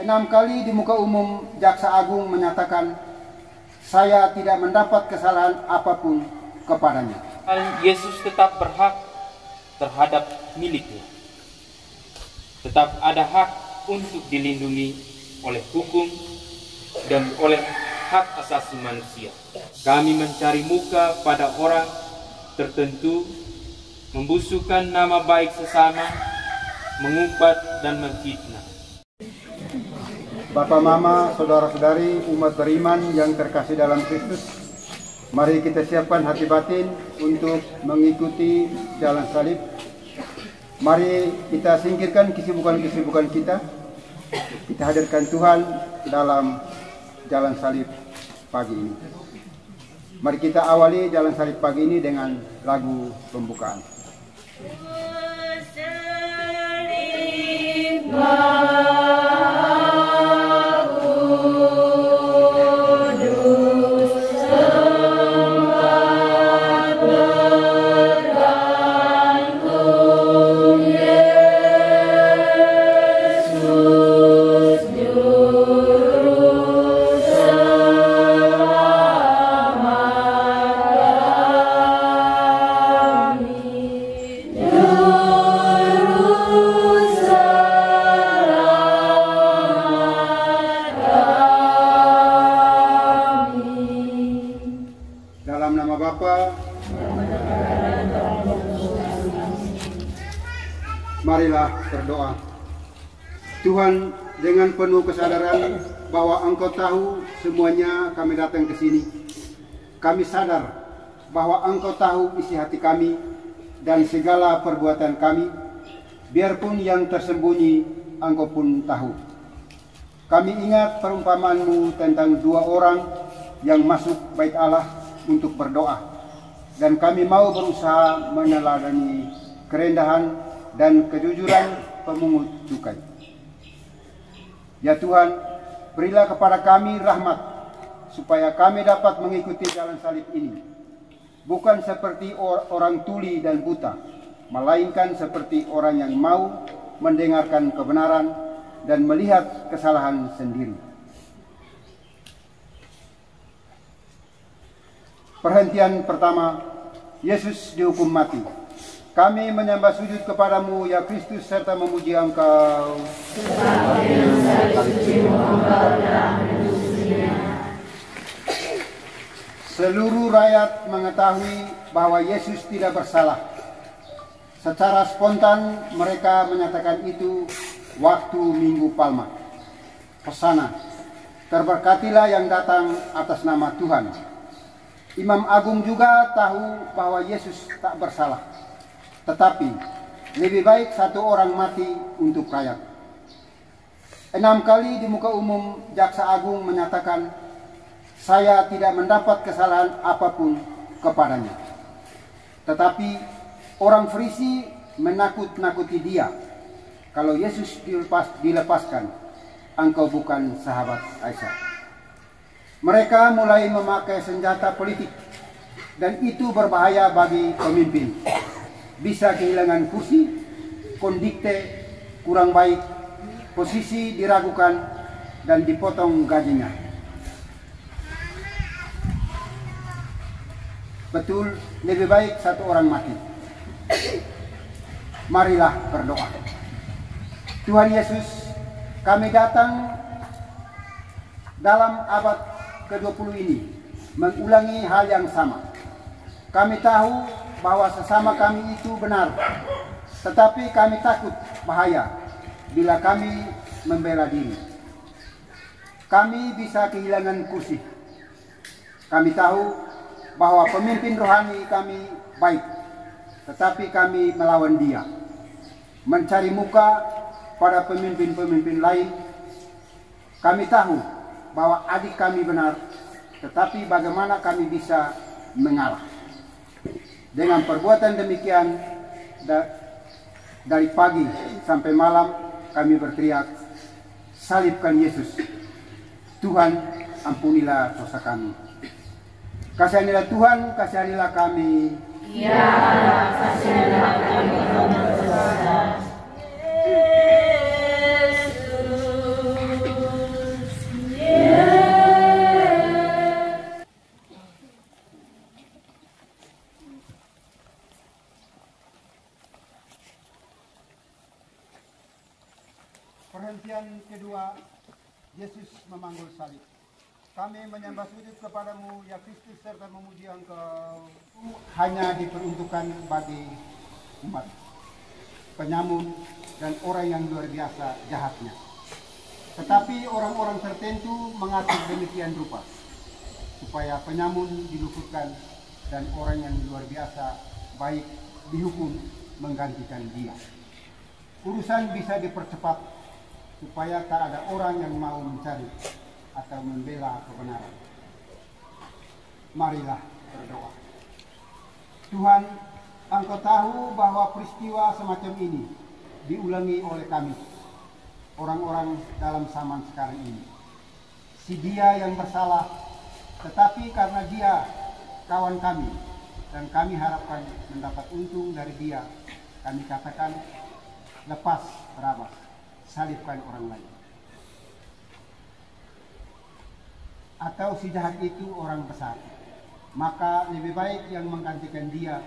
6 kali di muka umum Jaksa Agung menyatakan saya tidak mendapat kesalahan apapun kepadanya. Yesus tetap berhak terhadap miliknya. Tetap ada hak untuk dilindungi oleh hukum dan oleh hak asasi manusia. Kami mencari muka pada orang tertentu, membusukkan nama baik sesama, mengumpat dan memfitnah. Bapak, Mama, saudara-saudari, umat beriman yang terkasih dalam Kristus, mari kita siapkan hati batin untuk mengikuti jalan salib. Mari kita singkirkan kesibukan-kesibukan kita. Kita hadirkan Tuhan dalam jalan salib pagi ini. Mari kita awali jalan salib pagi ini dengan lagu pembukaan. Marilah berdoa. Tuhan, dengan penuh kesadaran bahwa Engkau tahu semuanya kami datang ke sini. Kami sadar bahwa Engkau tahu isi hati kami dan segala perbuatan kami. Biarpun yang tersembunyi, Engkau pun tahu. Kami ingat perumpamaan-Mu tentang 2 orang yang masuk bait Allah untuk berdoa. Dan kami mau berusaha meneladani kerendahan dan kejujuran pemungut cukai. Ya Tuhan, berilah kepada kami rahmat supaya kami dapat mengikuti jalan salib ini. Bukan seperti orang tuli dan buta, melainkan seperti orang yang mau mendengarkan kebenaran dan melihat kesalahan sendiri. Perhentian pertama, Yesus dihukum mati. Kami menyembah sujud kepadamu, ya Kristus, serta memuji Engkau. Seluruh rakyat mengetahui bahwa Yesus tidak bersalah. Secara spontan mereka menyatakan itu waktu Minggu Palma. Hosana, terberkatilah yang datang atas nama Tuhan. Imam Agung juga tahu bahwa Yesus tak bersalah. Tetapi lebih baik 1 orang mati untuk rakyat. 6 kali di muka umum Jaksa Agung menyatakan saya tidak mendapat kesalahan apapun kepadanya. Tetapi orang Farisi menakut-nakuti dia. Kalau Yesus dilepaskan, engkau bukan sahabat Aisyah. Mereka mulai memakai senjata politik, dan itu berbahaya bagi pemimpin. Bisa kehilangan kursi, kondikte kurang baik, posisi diragukan, dan dipotong gajinya. Betul, lebih baik 1 orang mati. Marilah berdoa. Tuhan Yesus, kami datang dalam abad ke-20 ini mengulangi hal yang sama. Kami tahu bahwa sesama kami itu benar, tetapi kami takut bahaya bila kami membela diri. Kami bisa kehilangan kursi. Kami tahu bahwa pemimpin rohani kami baik, tetapi kami melawan dia. Mencari muka pada pemimpin-pemimpin lain. Kami tahu bahwa adik kami benar, tetapi bagaimana kami bisa mengalah? Dengan perbuatan demikian, dari pagi sampai malam kami berteriak, salibkan Yesus. Tuhan, ampunilah dosa kami. Kasihanilah Tuhan, kasihanilah kami. Ya, kasihanilah kami. Perhentian kedua, Yesus memanggul salib. Kami menyembah sujud kepadamu, ya Kristus, serta memuji Engkau. Hanya diperuntukkan bagi umat, penyamun, dan orang yang luar biasa jahatnya. Tetapi orang-orang tertentu mengatur demikian rupa, supaya penyamun diluputkan dan orang yang luar biasa baik dihukum menggantikan dia. Urusan bisa dipercepat supaya tak ada orang yang mau mencari atau membela kebenaran. Marilah berdoa. Tuhan, Engkau tahu bahwa peristiwa semacam ini diulangi oleh kami, orang-orang dalam zaman sekarang ini. Si dia yang bersalah, tetapi karena dia kawan kami dan kami harapkan mendapat untung dari dia, kami katakan, lepas Barabas, salibkan orang lain. Atau si jahat itu orang besar, maka lebih baik yang menggantikan dia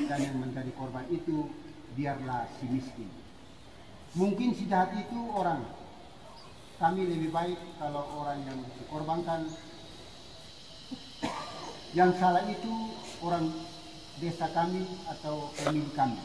dan yang menjadi korban itu biarlah si miskin. Mungkin si jahat itu orang, kami lebih baik kalau orang yang dikorbankan, yang salah itu orang desa kami atau pemilik kami,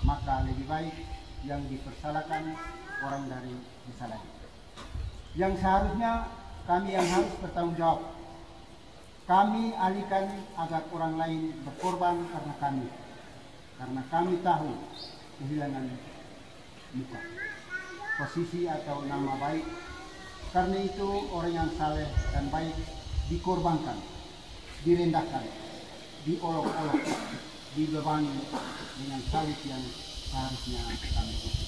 maka lebih baik yang dipersalahkan orang dari desa lain. Yang seharusnya kami yang harus bertanggung jawab. Kami alihkan agar orang lain berkorban karena kami tahu kehilangan muka, posisi atau nama baik. Karena itu orang yang saleh dan baik dikorbankan, direndahkan, diolok-olok, dibebani dengan salib yang seharusnya kami ikuti.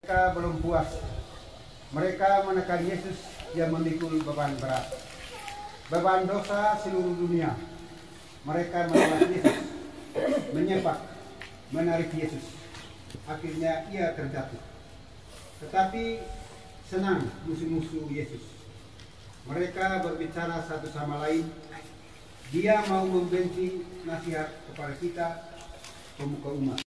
Mereka belum puas. Mereka menekan Yesus yang memikul beban berat, beban dosa seluruh dunia. Mereka menolak Yesus, menyepak, menarik Yesus. Akhirnya ia terjatuh. Tetapi senang musuh-musuh Yesus. Mereka berbicara satu sama lain. Dia mau membenci nasihat kepada kita, pemuka umat.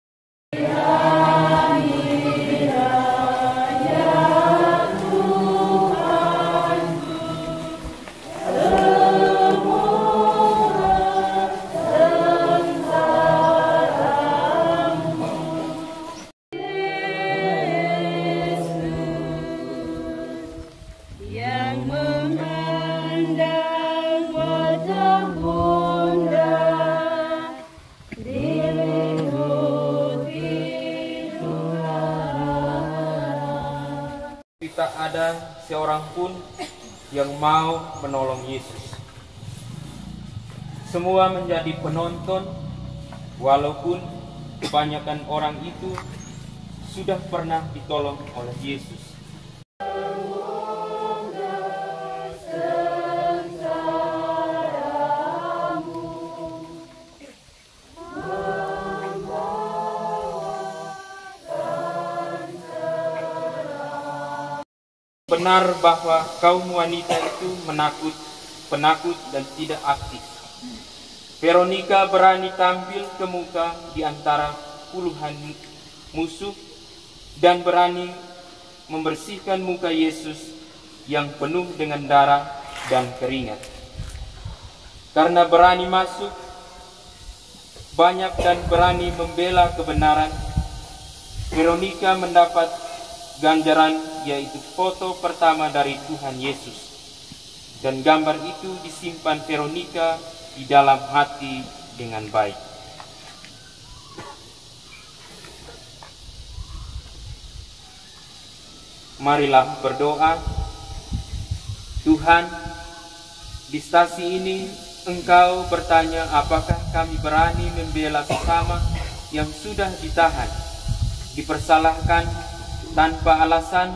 Tak ada seorang pun yang mau menolong Yesus. Semua menjadi penonton, walaupun kebanyakan orang itu sudah pernah ditolong oleh Yesus. Benar bahwa kaum wanita itu penakut dan tidak aktif. Veronica berani tampil ke muka di antara puluhan musuh dan berani membersihkan muka Yesus yang penuh dengan darah dan keringat. Karena berani masuk banyak dan berani membela kebenaran, Veronica mendapat ganjaran, yaitu foto pertama dari Tuhan Yesus. Dan gambar itu disimpan Veronica di dalam hati dengan baik. Marilah berdoa. Tuhan, di stasi ini Engkau bertanya apakah kami berani membela sesama yang sudah ditahan, dipersalahkan tanpa alasan,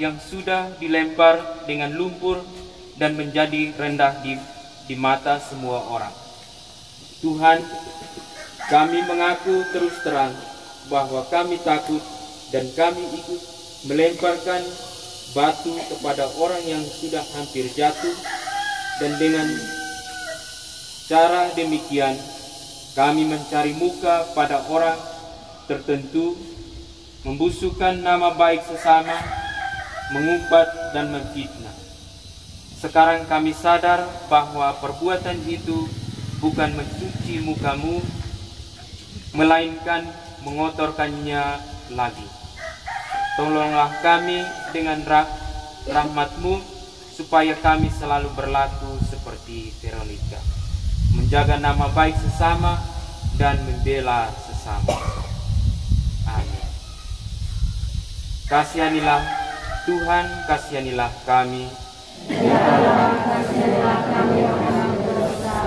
yang sudah dilempar dengan lumpur dan menjadi rendah di di mata semua orang. Tuhan, kami mengaku terus terang bahwa kami takut dan kami ikut melemparkan batu kepada orang yang sudah hampir jatuh, dan dengan cara demikian kami mencari muka pada orang tertentu, membusukkan nama baik sesama, mengumpat dan memfitnah. Sekarang kami sadar bahwa perbuatan itu bukan mencuci muka-Mu, melainkan mengotorkannya lagi. Tolonglah kami dengan rahmat-Mu, supaya kami selalu berlaku seperti Veronica, menjaga nama baik sesama dan membela sesama. Amin. Kasihanilah Tuhan, kasihanilah kami. Ya Allah, kasihanilah kami orang berdosa.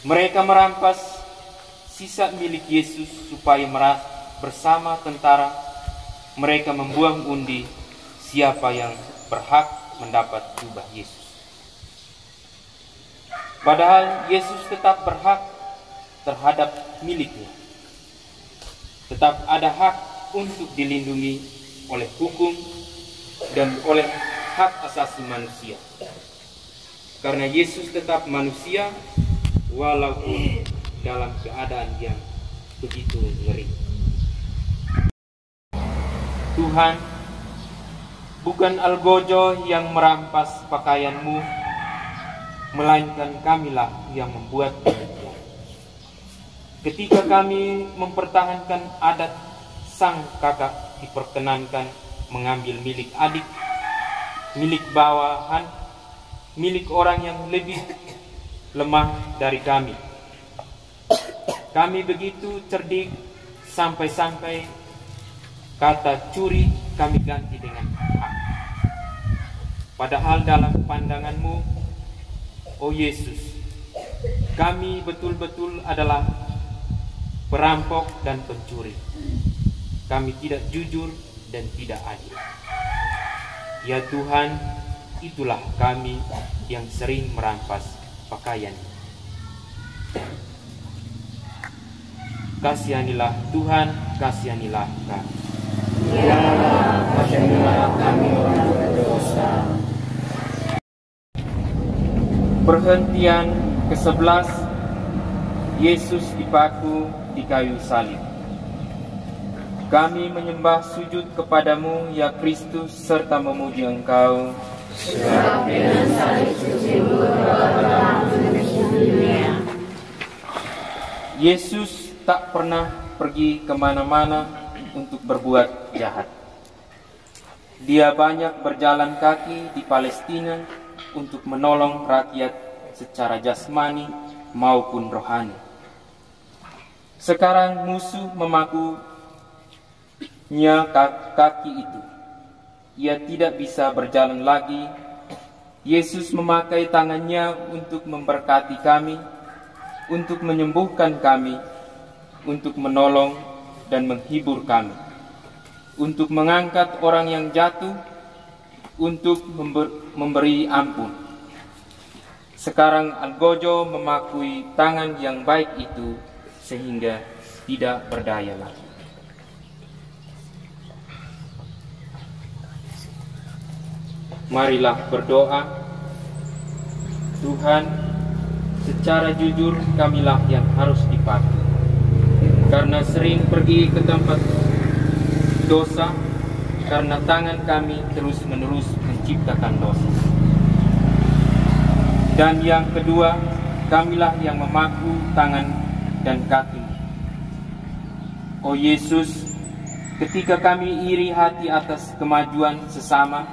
Mereka merampas sisa milik Yesus supaya bersama tentara mereka membuang undi siapa yang berhak mendapat jubah Yesus. Padahal Yesus tetap berhak terhadap miliknya. Tetap ada hak untuk dilindungi oleh hukum dan oleh hak asasi manusia. Karena Yesus tetap manusia, walaupun dalam keadaan yang begitu ngeri. Tuhan, bukan algojo yang merampas pakaian-Mu, melainkan kamilah yang membuat demikian. Ketika kami mempertahankan adat sang kakak diperkenankan mengambil milik adik, milik bawahan, milik orang yang lebih lemah dari kami. Kami begitu cerdik sampai-sampai kata curi kami ganti dengan hak. Padahal dalam pandangan-Mu, oh Yesus, kami betul-betul adalah perampok dan pencuri. Kami tidak jujur dan tidak adil. Ya Tuhan, itulah kami yang sering merampas pakaian. Kasihanilah Tuhan, kasihanilah kami. Ya Allah, kasihanilah kami orang berdosa. Perhentian ke-11, Yesus dipaku di kayu salib. Kami menyembah sujud kepadamu, ya Kristus, serta memuji Engkau. Sebab dengan salib suci-Mu telah menembus dunia. Yesus tak pernah pergi kemana-mana untuk berbuat jahat. Dia banyak berjalan kaki di Palestina untuk menolong rakyat secara jasmani maupun rohani. Sekarang musuh memakunya kaki itu. Ia tidak bisa berjalan lagi. Yesus memakai tangannya untuk memberkati kami, untuk menyembuhkan kami, untuk menolong dan menghibur kami, untuk mengangkat orang yang jatuh, untuk memberi ampun. Sekarang algojo memakui tangan yang baik itu sehingga tidak berdaya lagi. Marilah berdoa. Tuhan, secara jujur kamilah yang harus dipatuhi, karena sering pergi ke tempat dosa, karena tangan kami terus-menerus menciptakan dosa. Dan yang kedua, kamilah yang memaku tangan dan kaki. Oh Yesus, ketika kami iri hati atas kemajuan sesama,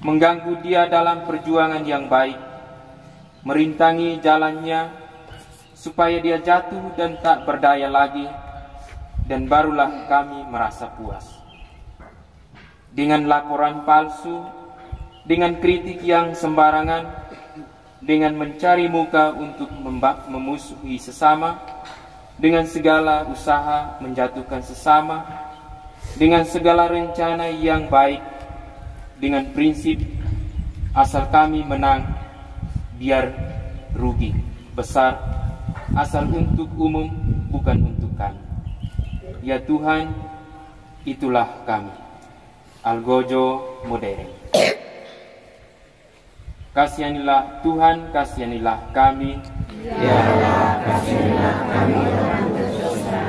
mengganggu dia dalam perjuangan yang baik, merintangi jalannya supaya dia jatuh dan tak berdaya lagi, dan barulah kami merasa puas. Dengan laporan palsu, dengan kritik yang sembarangan, dengan mencari muka untuk memusuhi sesama, dengan segala usaha menjatuhkan sesama, dengan segala rencana yang baik, dengan prinsip asal kami menang, biar rugi besar, asal untuk umum bukan untuk kami. Ya Tuhan, itulah kami, Algojo Modern. Kasihanilah Tuhan, kasihanilah kami. Ya Allah, kasihanilah kami orang berdosa.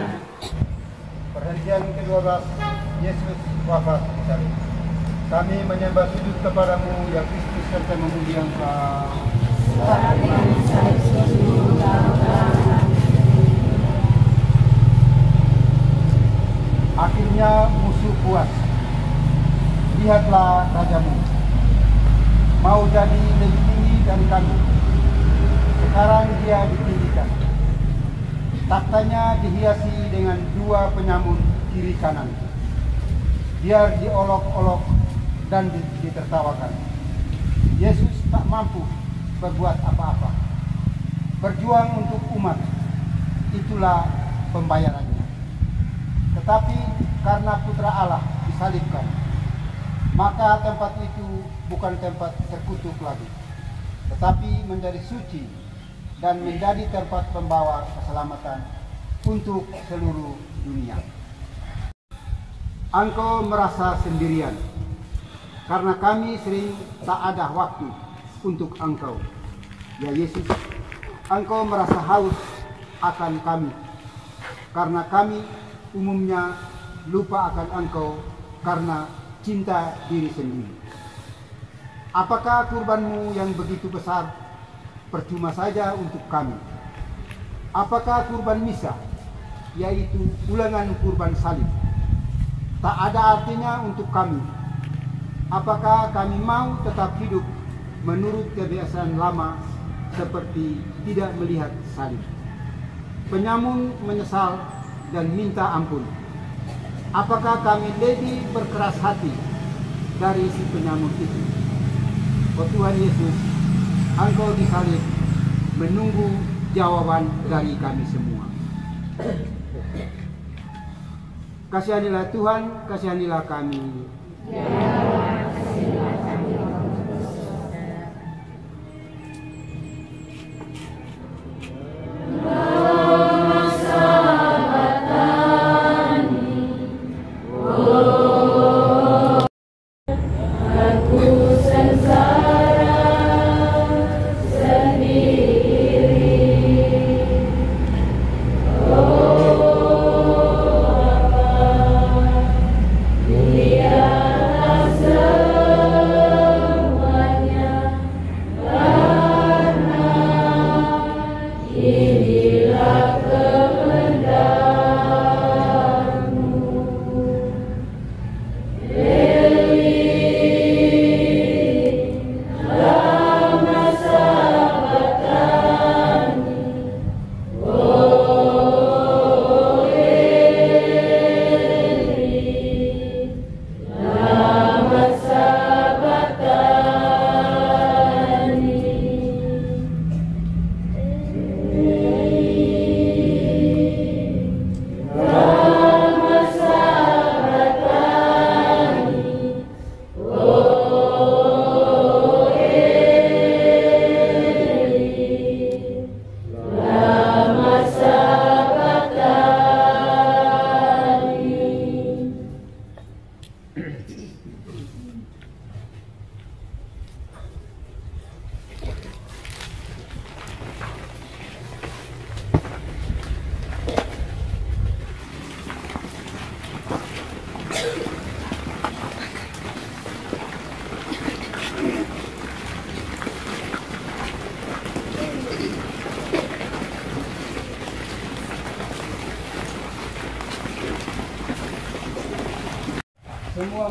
Perhentian ke-12, Yesus wafat di salib. Kami menyembah sujud kepadamu, ya Kristus, serta memuji Engkau. Akhirnya musuh puas. Lihatlah rajamu. Mau jadi lebih tinggi dari kami. Sekarang dia ditinggikan. Taktanya dihiasi dengan 2 penyamun kiri kanan. Biar diolok-olok dan ditertawakan. Yesus tak mampu berbuat apa-apa. Berjuang untuk umat, itulah pembayarannya. Tetapi karena Putra Allah disalibkan, maka tempat itu bukan tempat terkutuk lagi, tetapi menjadi suci dan menjadi tempat pembawa keselamatan untuk seluruh dunia. Engkau merasa sendirian, karena kami sering tak ada waktu untuk Engkau. Ya Yesus, Engkau merasa haus akan kami, karena kami umumnya lupa akan Engkau karena cinta diri sendiri. Apakah kurbanmu yang begitu besar percuma saja untuk kami? Apakah kurban misa, yaitu ulangan kurban salib, tak ada artinya untuk kami? Apakah kami mau tetap hidup menurut kebiasaan lama seperti tidak melihat salib? Penyamun menyesal dan minta ampun. Apakah kami lebih berkeras hati dari si penyamun itu? Oh Tuhan Yesus, Engkau disalib menunggu jawaban dari kami semua. Kasihanilah Tuhan, kasihanilah kami. Ya Allah, kasihanilah kami orang berdosa.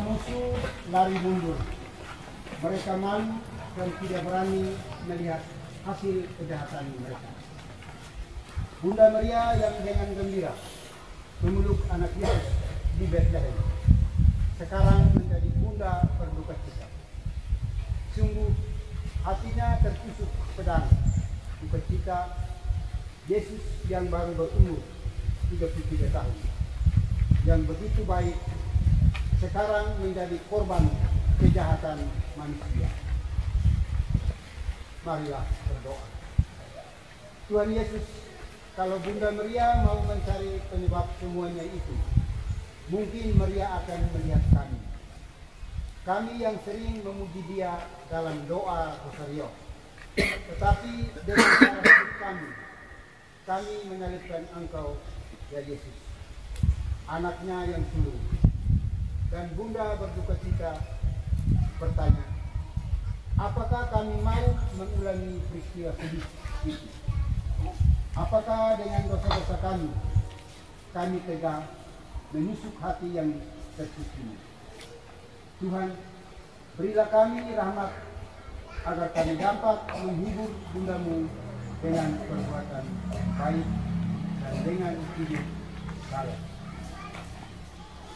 musuh lari mundur. Mereka malu dan tidak berani melihat hasil kejahatan mereka. Bunda Maria yang dengan gembira memeluk anak Yesus di Bethlehem sekarang menjadi bunda berduka cita. Sungguh hatinya tertusuk pedang duka cita Yesus yang baru berumur 33 tahun, yang begitu baik, sekarang menjadi korban kejahatan manusia. Marilah berdoa. Tuhan Yesus, kalau Bunda Maria mau mencari penyebab semuanya itu, mungkin Maria akan melihat kami. Kami yang sering memuji Dia dalam doa rosario. Tetapi dengan cara hidup kami menyalibkan Engkau, ya Yesus, anaknya yang sulung. Dan Bunda berduka cita bertanya, apakah kami mau mengulangi peristiwa sedih itu? Apakah dengan dosa-dosa kami tega menusuk hati yang tertusuk ini? Tuhan, berilah kami rahmat agar kami dapat menghibur Bundamu dengan perbuatan baik dan dengan hidup saleh.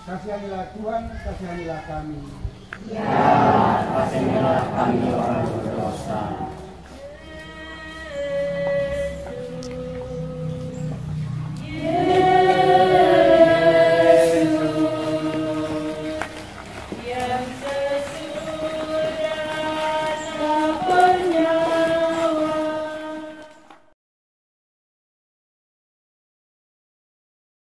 Kasihanilah Tuhan, kasihanilah kami. Ya.